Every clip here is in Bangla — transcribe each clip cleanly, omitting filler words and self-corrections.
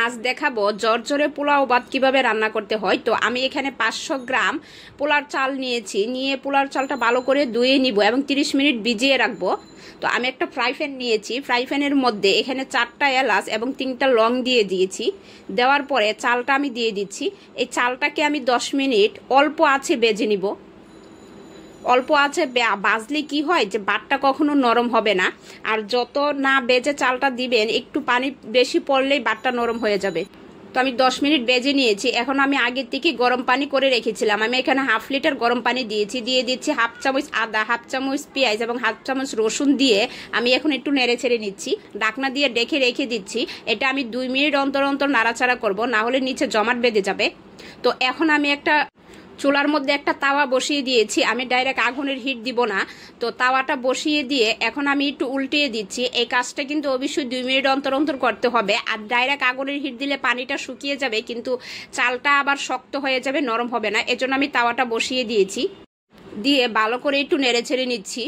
আজ দেখাবো জর্জরে পোলাও ভাত কিভাবে রান্না করতে হয়। তো আমি এখানে 500 গ্রাম পোলার চাল নিয়েছি, নিয়ে পোলার চালটা ভালো করে ধুয়ে নিব এবং 30 মিনিট ভিজিয়ে রাখবো। তো আমি একটা ফ্রাই প্যান নিয়েছি, ফ্রাই প্যানের মধ্যে এখানে 4টা এলাচ এবং 3টা লং দিয়ে দিয়েছি। দেওয়ার পরে চালটা আমি দিয়ে দিচ্ছি। এই চালটাকে আমি 10 মিনিট অল্প আঁচে ভেজে নিব। অল্প আছে ভাজলে কি হয় যে ভাতটা কখনো নরম হবে না, আর যত না বেজে চালটা দিবেন একটু পানি বেশি পড়লেই ভাতটা নরম হয়ে যাবে। তো আমি 10 মিনিট বেজে নিয়েছি। এখন আমি আগের থেকে গরম পানি করে রেখেছিলাম, আমি এখানে 1/2 লিটার গরম পানি দিয়েছি। দিয়ে দিচ্ছি 1/2 চামচ আদা, 1/2 চামচ পেঁয়াজ এবং 1/2 চামচ রসুন দিয়ে আমি এখন একটু নেড়ে ছেড়ে নিচ্ছি। ঢাকনা দিয়ে ডেকে রেখে দিচ্ছি। এটা আমি 2 মিনিট অন্তর অন্তর নাড়াচাড়া করব, না হলে নিচে জমাট বেঁধে যাবে। তো এখন আমি একটা চুলার মধ্যে একটা তাওয়া বসিয়ে দিয়েছি, আমি ডাইরেক্ট আগুনের হিট দিব না। তো তাওয়াটা বসিয়ে দিয়ে এখন আমি একটু উল্টিয়ে দিচ্ছি। এই কাজটা কিন্তু অবশ্যই 2 মিনিট অন্তর অন্তর করতে হবে, আর ডাইরেক্ট আগুনের হিট দিলে পানিটা শুকিয়ে যাবে, কিন্তু চালটা আবার শক্ত হয়ে যাবে, নরম হবে না। এজন্য আমি তাওয়াটা বসিয়ে দিয়েছি, দিয়ে ভালো করে একটু নেড়ে ছেড়ে নিচ্ছি।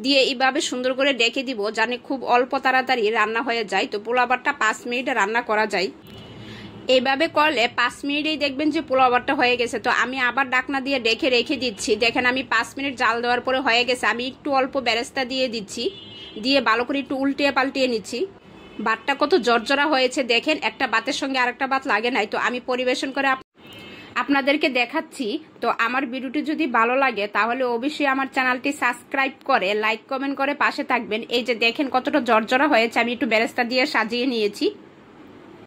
দিয়ে এইভাবে সুন্দর করে ডেকে দিব, জানি খুব অল্প তাড়াতাড়ি রান্না হয়ে যায়। তো পোলাও ভাতটা 5 মিনিটে রান্না করা যায়। এইভাবে করলে 5 মিনিটেই দেখবেন যে পোলাও ভাতটা হয়ে গেছে। তো আমি আবার ঢাকনা দিয়ে ডেকে রেখে দিচ্ছি। দেখেন আমি 5 মিনিট জাল দেওয়ার পরে হয়ে গেছে। আমি একটু অল্প বেরেস্তা দিয়ে দিচ্ছি, দিয়ে ভালো করে একটু উল্টিয়ে পাল্টিয়ে নিচ্ছি। ভাতটা কত জর্জরা হয়েছে দেখেন, একটা ভাতের সঙ্গে আরেকটা ভাত লাগে নাই। তো আমি পরিবেশন করে আপনাদেরকে দেখাচ্ছি। তো আমার ভিডিওটি যদি ভালো লাগে তাহলে অবশ্যই আমার চ্যানেলটি সাবস্ক্রাইব করে লাইক কমেন্ট করে পাশে থাকবেন। এই যে দেখেন কতটা জর্জরা হয়েছে, আমি একটু বেরেস্তা দিয়ে সাজিয়ে নিয়েছি।